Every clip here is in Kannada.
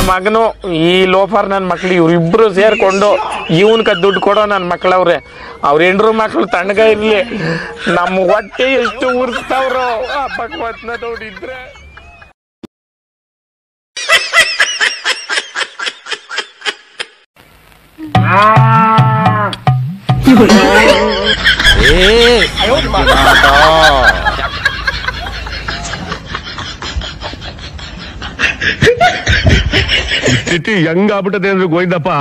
ಮಗನು ಈ ಲೋಫರ್ ನನ್ನ ಮಕ್ಳು ಇವ್ರಿಬ್ರು ಸೇರ್ಕೊಂಡು ಇವನ್ಕ ದುಡ್ಡು ಕೊಡೋ ನನ್ನ ಮಕ್ಳವ್ರೆ. ಅವ್ರ ಹೆಂಡ್ರು ಮಕ್ಳು ತಣ್ಣಗ ಇರ್ಲಿ, ನಮ್ಮ ಹೊಟ್ಟೆ ಎಷ್ಟು ಉರ್ಸ್ತಾವ್ರೋ ಆ ಭಗವತ್ನ ನೋಡಿದ್ರೆ. ಸ್ಥಿತಿ ಹೆಂಗ್ ಆಗ್ಬಿಟ್ಟದೆ ಅಂದ್ರೆ ಗೋವಿಂದಪ್ಪ,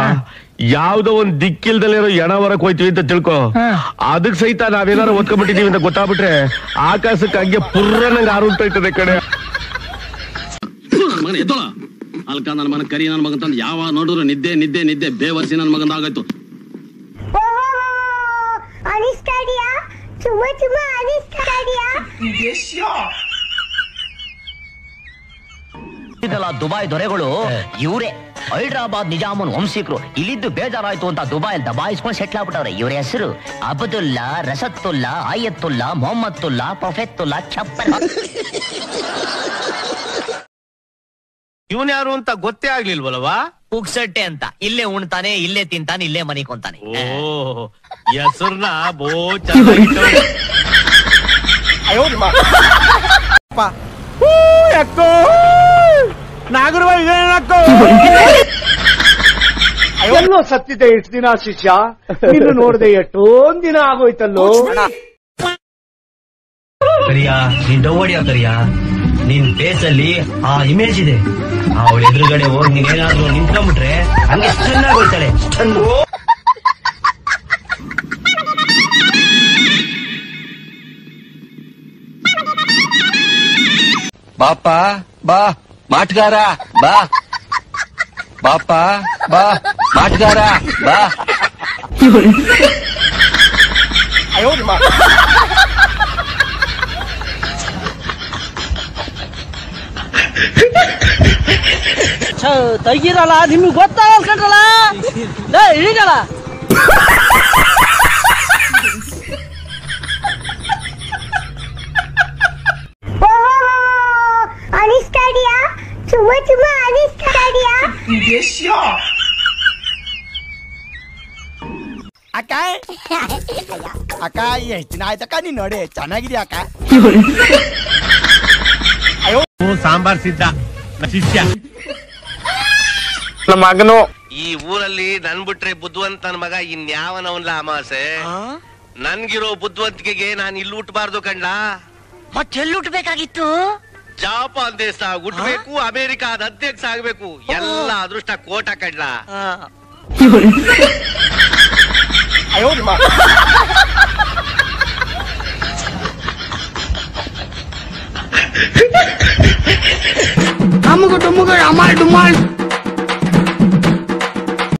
ಯಾವ್ದೋ ಒಂದ್ ದಿಕ್ಕಿಲ್ದಲ್ಲಿರೋ ಎಣ ಹೊರಕ್ ಹೋಯ್ತೀವಿ ಅಂತ ತಿಳ್ಕೊ, ಅದಕ್ ಸಹಿತ ನಾವೇನಾರು ಓದ್ಕೊಂಡ್ಬಿಟ್ಟಿದೀವಿ ಅಂತ ಗೊತ್ತಾಗ್ಬಿಟ್ರೆ ಆಕಾಶಕ್ಕೆ ಹಂಗೆ ಪುರ್ರನಂಗ್ ಆರುಂಟೋಯ್ತದೆ ಕಡೆ. ಮಗನ ಎದ್ದೋಳ ಅಲ್ಕ ನನ್ನ ಮಗನ ಕರಿ ನನ್ನ ಮಗನ್ ತಂದು ಯಾವ ನೋಡಿದ್ರು ನಿದ್ದೆ ನಿದ್ದೆ ನಿದ್ದೆ ಬೇವರ್ಸಿ ನನ್ನ ಮಗಂದ ಆಗೋಯ್ತು. ದುಬೈ ದೊರೆಗಳು ಇವರೇ ಹೈದರಾಬಾದ್ ನಿಜಾಮನ್ ವಂಶಿಕರು. ಇಲ್ಲಿದ್ದು ಬೇಜಾರಾಯ್ತು ಅಂತ ದುಬೈಲ್ ದಬಾಯಿಸ್ಕೊಂಡು ಸೆಟ್ಲ್ ಆಗ್ಬಿಟ್ಟವ್ರೆ. ಇವ್ರ ಹೆಸರು ಅಬ್ದುಲ್ಲಾ, ರಸತ್ತುಲ್ಲಾ, ಆಯತ್ತುಲ್ಲಾ, ಮೊಹಮ್ಮತ್ತುಲ್ಲಾ, ಪ್ರೊಫೆತ್ತುಲ್ಲಾ, ಚಪ್ಪಲ್. ಇವನ್ ಯಾರು ಅಂತ ಗೊತ್ತೇ ಆಗ್ಲಿಲ್ವಲ್ವಾ? ಪುಕ್ಸಟ್ಟೆ ಅಂತ. ಇಲ್ಲೇ ಉಣ್ತಾನೆ, ಇಲ್ಲೇ ತಿಂತಾನೆ, ಇಲ್ಲೇ ಮನಿಕೊಂತಾನೆ. ಓ ಹೆಸರ್ನ ಬೋ ಚೆನ್ನಾಗಿತ್ತು. ಎಲ್ಲೋ ಸತ್ತಿದೆ ಎಷ್ಟು ದಿನ ಶಿಷ್ಯ, ನೀನು ನೋಡದೆ ಎಷ್ಟೊಂದ್ ದಿನ ಆಗೋಯ್ತಲ್ಲೋ. ಕರಿಯಾ ನೀನ್ ಡೌಡಿಯ ಕರಿಯಾ, ನಿನ್ ಫೇಸ್ ಅಲ್ಲಿ ಆ ಇಮೇಜ್ ಇದೆ. ಅವಳ ಎದುರುಗಡೆ ಹೋಗಿ ನೀನೇನಾದ್ರೂ ನಿಂತ್ಕೊಂಡ್ಬಿಟ್ರೆ ಹಂಗೆ ಚೆನ್ನಾಗಿ ಹೋಗ್ತಾಳೆ. ಬಾಪ ಬಾ ಮಾಟ್ಗಾರ ಬಾ, ಬಾಪ ಬಾ ಮಾಟ್ಗಾರ ಬಾ. ತೆಗೀರಲ್ಲ, ನಿಮ್ಗೆ ಗೊತ್ತಾಗಲ್ಲ ಕಂಡ್ರಲ್ಲ ಈಗಲ್ಲ. ಅಕ್ಕ ಅಕ್ಕ ಎಷ್ಟು ದಿನ ಆಯ್ತಕ್ಕ ನೀನ್ ನೋಡಿ, ಚೆನ್ನಾಗಿದ್ಯಾ ಅಕ್ಕ? ಸಾಂಬಾರ್ ಸಿದ್ಧ ಶಿಷ್ಯ. ನಮ್ಮ ಮಗನು ಈ ಊರಲ್ಲಿ ನನ್ ಬಿಟ್ರೆ ಬುದ್ಧಿವಂತನ ಮಗ ಇನ್ಯಾವನವನ್ಲ ಅಮಾಸೆ. ನನ್ಗಿರೋ ಬುದ್ಧಿವಂತಿಕೆಗೆ ನಾನು ಇಲ್ಲಿ ಹುಟ್ಟಬಾರ್ದು ಕಂಡ. ಮತ್ತೆಲ್ಲಿ ಹುಟ್ಟಬೇಕಾಗಿತ್ತು? ಜಾಪಾನ್ ದೇಶ ಹುಟ್ಟಬೇಕು, ಅಮೆರಿಕಾದ ಅಧ್ಯಕ್ಷ ಆಗ್ಬೇಕು. ಎಲ್ಲ ಅದೃಷ್ಟ ಕೋಟ ಕಂಡ್ಲ. ಅಮ್ಮಗ ಡುಮ್ಮಗ ಅಮಾಲ್ ಡುಮಾಲ್